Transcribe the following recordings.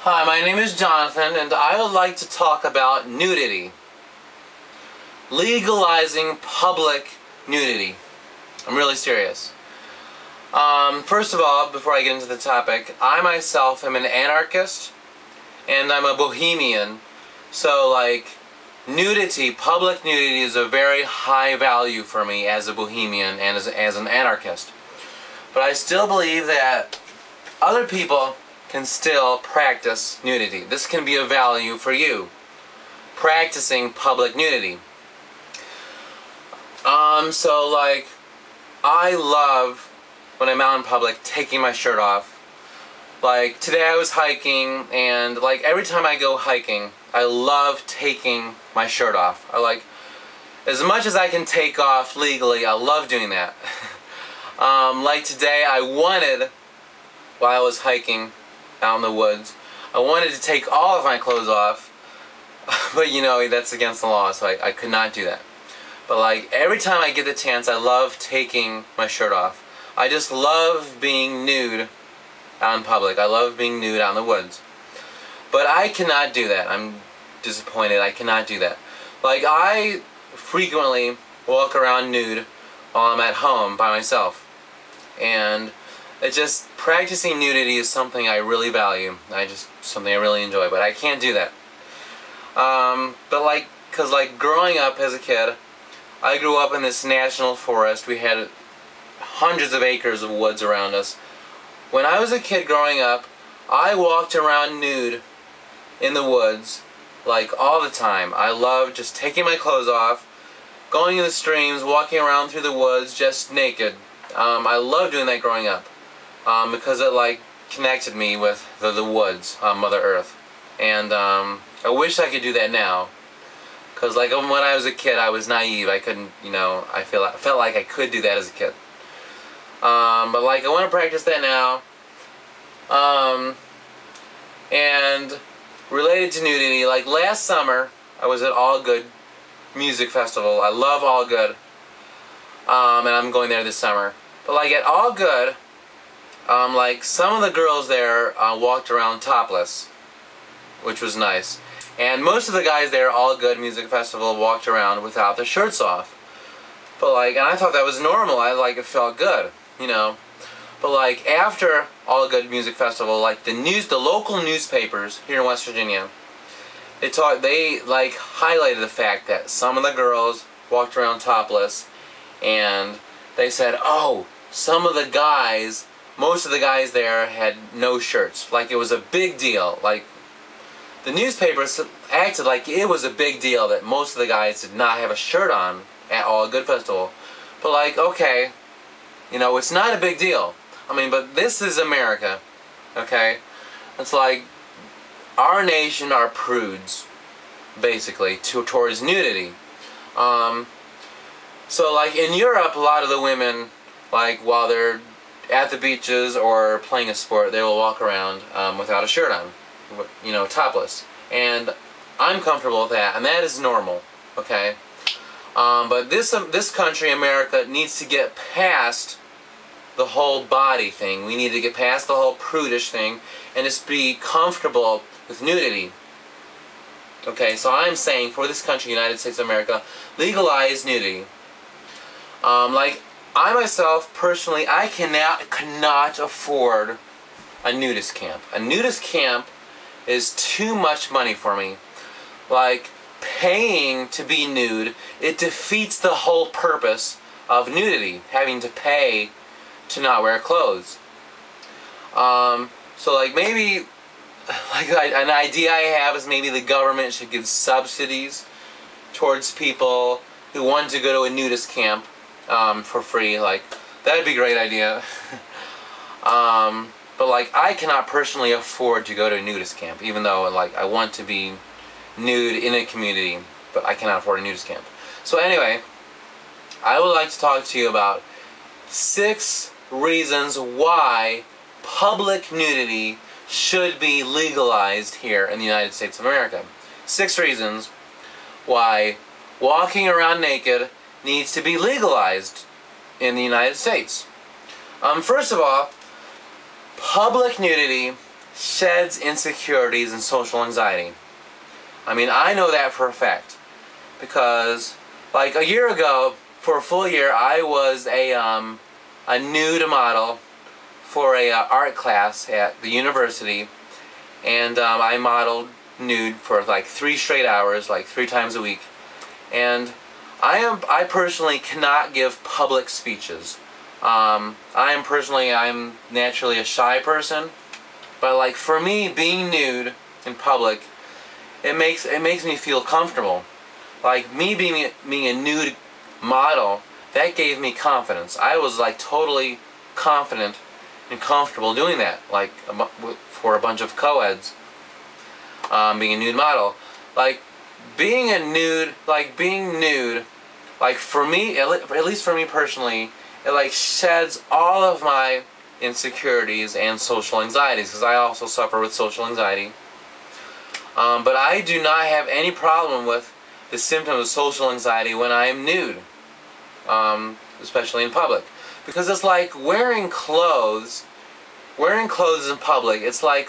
Hi, my name is Jonathan, and I would like to talk about nudity. Legalizing public nudity. I'm really serious. First of all, before I get into the topic, I myself am an anarchist, and I'm a bohemian. So, like, nudity, public nudity is a very high value for me as a bohemian and as an anarchist. But I still believe that other people can still practice nudity. This can be a value for you, practicing public nudity. So like, I love when I'm out in public taking my shirt off. Like today I was hiking, and like every time I go hiking, I love taking my shirt off. I like, as much as I can take off legally, I love doing that. Like today I wanted, while I was hiking out in the woods, I wanted to take all of my clothes off, but you know, that's against the law, so I could not do that. But like, every time I get the chance, I love taking my shirt off. I just love being nude out in public. I love being nude out in the woods. But I cannot do that. I'm disappointed. I cannot do that. Like, I frequently walk around nude while I'm at home by myself. And it's just, practicing nudity is something I really value. Something I really enjoy, but I can't do that. But like, cause like growing up as a kid, I grew up in this national forest. We had hundreds of acres of woods around us. When I was a kid growing up, I walked around nude in the woods, like all the time. I loved just taking my clothes off, going in the streams, walking around through the woods just naked. I loved doing that growing up. Because it like connected me with the woods, Mother Earth, and I wish I could do that now. Cause like when I was a kid, I was naive. I couldn't, you know, I felt like I could do that as a kid. But like I want to practice that now. And related to nudity, like last summer, I was at All Good Music Festival. I love All Good, and I'm going there this summer. But like at All Good, like some of the girls there walked around topless, which was nice, and most of the guys there, All Good Music Festival, walked around without their shirts off. But like, and I thought that was normal. It felt good, you know. But like after All Good Music Festival, like the local newspapers here in West Virginia, they like highlighted the fact that some of the girls walked around topless, and they said, oh, most of the guys there had no shirts. Like it was a big deal. Like the newspapers acted like it was a big deal that most of the guys did not have a shirt on at All Good Festival. But like, okay, you know, it's not a big deal. I mean, but this is America, okay? It's like, our nation are prudes, basically, towards nudity. So like in Europe, a lot of the women, like while they're at the beaches or playing a sport, they will walk around without a shirt on, you know, topless. And I'm comfortable with that, and that is normal, okay? But this country, America, needs to get past the whole body thing. We need to get past the whole prudish thing and just be comfortable with nudity. Okay, so I'm saying for this country, United States of America, legalize nudity. Like, I myself, personally, I cannot afford a nudist camp. A nudist camp is too much money for me. Like, paying to be nude, it defeats the whole purpose of nudity, having to pay to not wear clothes. So like maybe, like an idea I have is maybe the government should give subsidies towards people who want to go to a nudist camp for free. Like, that'd be a great idea. But like, I cannot personally afford to go to a nudist camp, even though like I want to be nude in a community, but I cannot afford a nudist camp. So anyway, I would like to talk to you about 6 reasons why public nudity should be legalized here in the United States of America. 6 reasons why walking around naked needs to be legalized in the United States. First of all, public nudity sheds insecurities and social anxiety. I mean, I know that for a fact. Because, like, a year ago, for a full year, I was a nude model for a art class at the university. And I modeled nude for like 3 straight hours, like 3 times a week. And I personally cannot give public speeches. I'm naturally a shy person, but like for me, being nude in public, it makes me feel comfortable. Like me being a nude model, that gave me confidence. I was like totally confident and comfortable doing that, like for a bunch of co-eds. Being a nude model, being nude, like for me, at least for me personally, it like sheds all of my insecurities and social anxieties, because I also suffer with social anxiety. But I do not have any problem with the symptoms of social anxiety when I am nude, especially in public, because it's like wearing clothes in public. It's like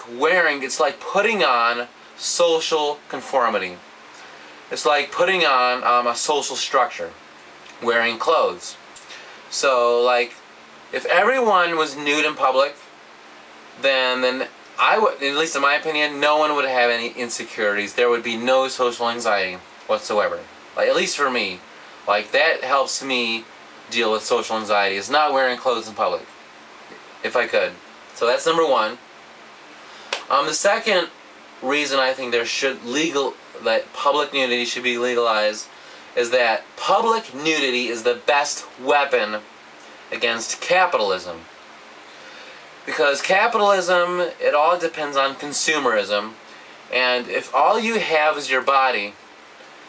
putting on social conformity. It's like putting on a social structure, wearing clothes. So like, if everyone was nude in public, then I would, at least in my opinion, no one would have any insecurities. There would be no social anxiety whatsoever. Like, at least for me, like that helps me deal with social anxiety, is not wearing clothes in public, if I could. So that's number one. The second reason I think that public nudity should be legalized is that public nudity is the best weapon against capitalism. Because capitalism, it all depends on consumerism, and if all you have is your body,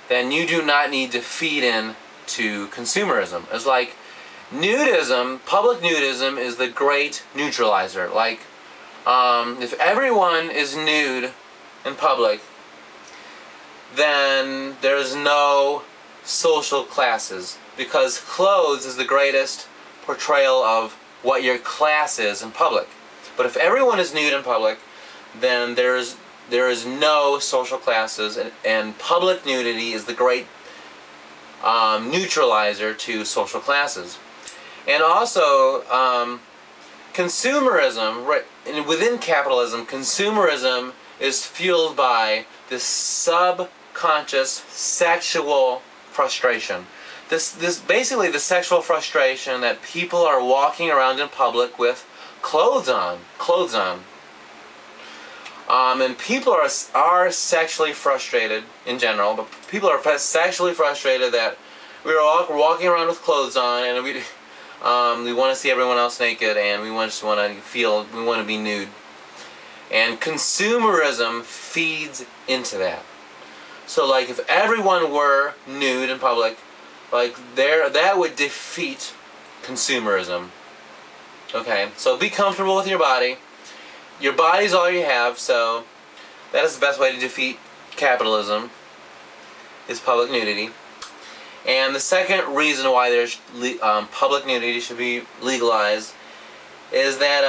then you do not need to feed in to consumerism. It's like nudism, public nudism is the great neutralizer. Like, if everyone is nude in public, then there's no social classes, because clothes is the greatest portrayal of what your class is in public. But if everyone is nude in public, then there is no social classes, and public nudity is the great neutralizer to social classes. And also, consumerism, right, within capitalism, consumerism is fueled by this subconscious sexual frustration. This basically the sexual frustration that people are walking around in public with clothes on. And people are sexually frustrated in general, but people are sexually frustrated that we're all walking around with clothes on, and we want to see everyone else naked, and we want to be nude. And consumerism feeds into that. So like, if everyone were nude in public, like that would defeat consumerism. Okay, so be comfortable with your body. Your body's all you have, so that is the best way to defeat capitalism, is public nudity. And the second reason why there's public nudity should be legalized is that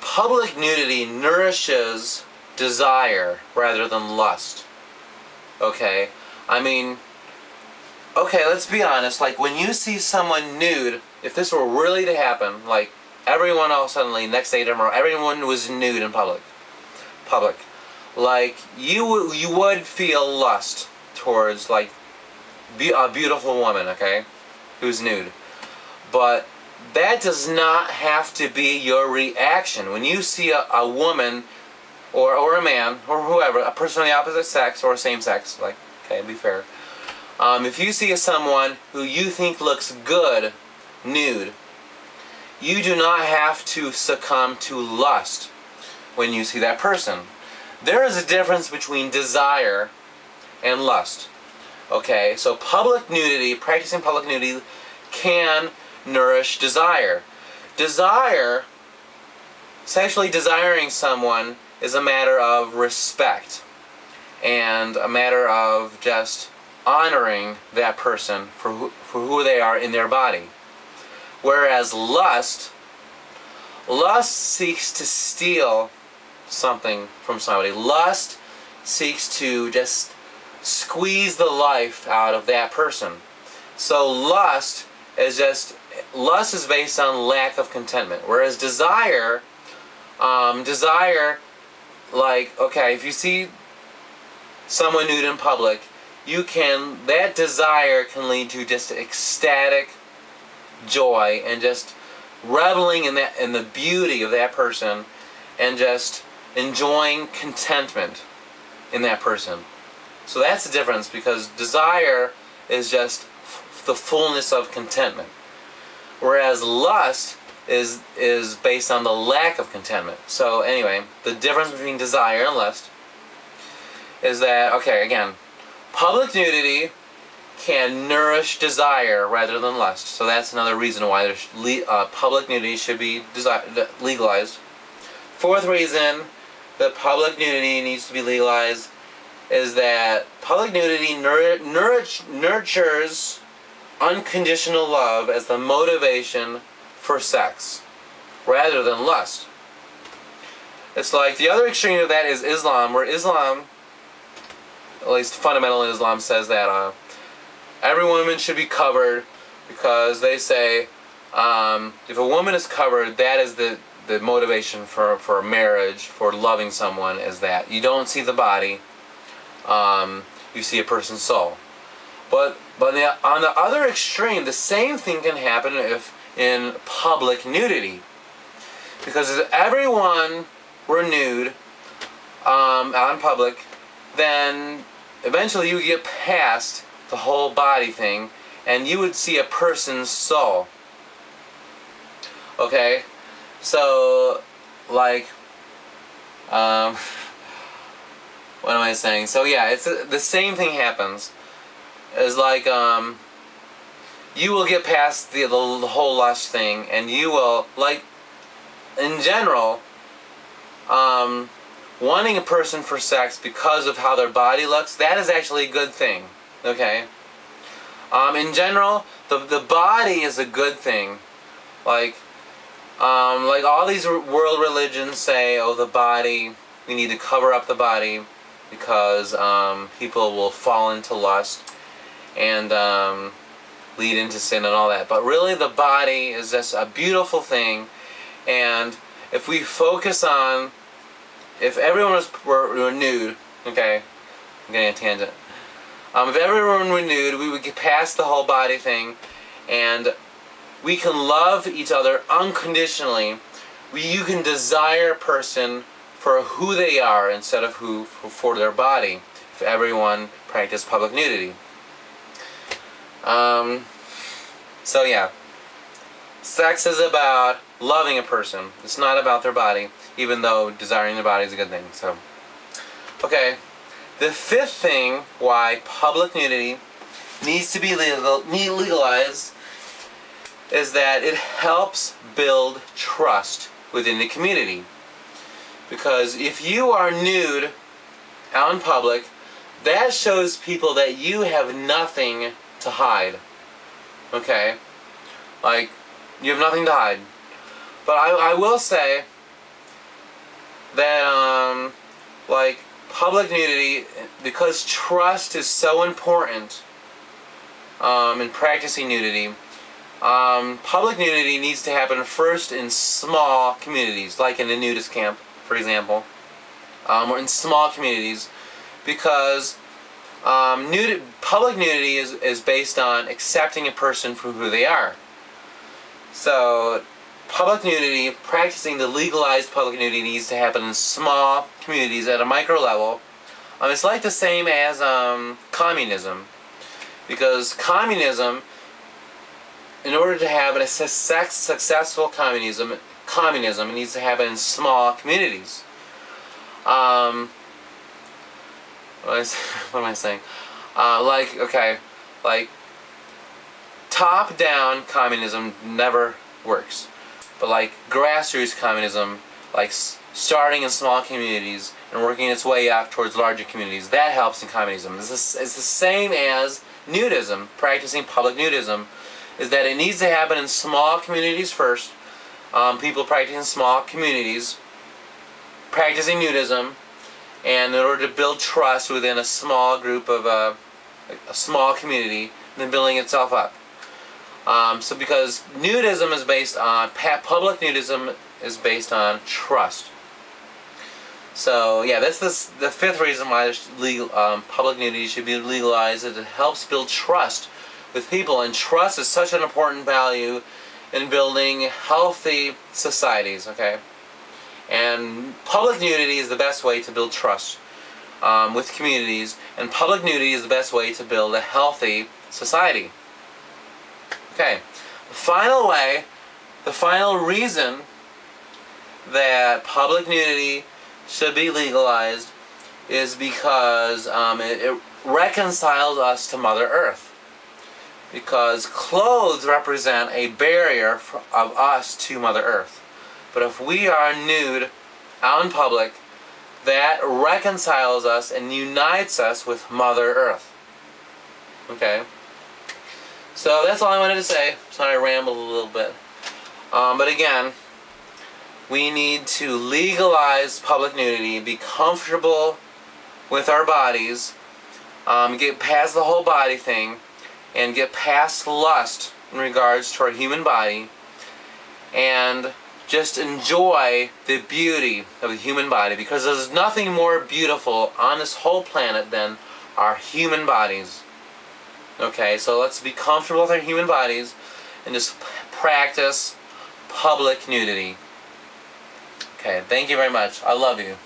public nudity nourishes desire rather than lust. Okay, I mean, okay, let's be honest. Like, when you see someone nude, if this were really to happen, like everyone all suddenly next day tomorrow, everyone was nude in public, like you would feel lust towards like a beautiful woman, okay, who's nude. But that does not have to be your reaction when you see a woman or a man or whoever, a person of the opposite sex or same sex, like, okay, be fair. If you see someone who you think looks good nude, you do not have to succumb to lust when you see that person. There is a difference between desire and lust. Okay, so public nudity, practicing public nudity, can nourish desire. Sexually desiring someone is a matter of respect and a matter of just honoring that person for who they are in their body. Whereas lust Lust seeks to steal something from somebody. Lust seeks to just squeeze the life out of that person. So lust is based on lack of contentment, whereas desire, like, okay, if you see someone nude in public, that desire can lead to just ecstatic joy and just reveling in the beauty of that person and just enjoying contentment in that person. So that's the difference, because desire is just the fullness of contentment, whereas lust is based on the lack of contentment. So anyway, the difference between desire and lust is that, okay, again, public nudity can nourish desire rather than lust. So that's another reason why public nudity should be legalized. Fourth reason that public nudity needs to be legalized is that public nudity nurtures unconditional love as the motivation for sex rather than lust. It's like the other extreme of that is Islam, where Islam, at least fundamental Islam, says that every woman should be covered, because they say if a woman is covered, that is the motivation for marriage, for loving someone, is that you don't see the body, you see a person's soul. But on the other extreme, the same thing can happen in public nudity, because if everyone were nude out in public, then eventually you would get past the whole body thing and you would see a person's soul. Okay, so like what am I saying? So yeah, it's the same thing happens. It's like you will get past the whole lust thing, and you will, like, in general, wanting a person for sex because of how their body looks, that is actually a good thing. Okay? In general, the body is a good thing. Like all these world religions say, oh, the body, we need to cover up the body because people will fall into lust and lead into sin and all that. But really, the body is just a beautiful thing, and if we focus on, if everyone were nude, okay, I'm getting a tangent. If everyone were nude, we would get past the whole body thing, and we can love each other unconditionally. You can desire a person for who they are instead of for their body, if everyone practiced public nudity. So yeah, sex is about loving a person. It's not about their body, even though desiring their body is a good thing. So, okay, the fifth thing why public nudity needs to be legalized is that it helps build trust within the community. Because if you are nude out in public, that shows people that you have nothing to hide. Okay? Like, you have nothing to hide. But I will say that, like, public nudity, because trust is so important in practicing nudity, public nudity needs to happen first in small communities, like in a nudist camp, for example, or in small communities, because public nudity is based on accepting a person for who they are. So public nudity, practicing the legalized public nudity, needs to happen in small communities at a micro level. It's like the same as communism, because communism, in order to have a successful communism, it needs to happen in small communities. What am I saying? Like top-down communism never works, but like grassroots communism, like starting in small communities and working its way up towards larger communities, that helps in communism. It's the same as nudism, practicing public nudism, is that it needs to happen in small communities first, people practicing small communities, practicing nudism, and in order to build trust within a small group of a small community, and then building itself up. So because nudism is based on, public nudism is based on trust. So yeah, that's the fifth reason why public nudity should be legalized. It helps build trust with people, and trust is such an important value in building healthy societies, okay? And public nudity is the best way to build trust with communities, and public nudity is the best way to build a healthy society. Okay, the final reason that public nudity should be legalized is because it reconciles us to Mother Earth. Because clothes represent a barrier of us to Mother Earth. But if we are nude out in public, that reconciles us and unites us with Mother Earth. Okay? So that's all I wanted to say. Sorry I rambled a little bit. But again, we need to legalize public nudity, be comfortable with our bodies, get past the whole body thing, and get past lust in regards to our human body, and just enjoy the beauty of the human body, because there's nothing more beautiful on this whole planet than our human bodies. Okay, so let's be comfortable with our human bodies and just practice public nudity. Okay, thank you very much. I love you.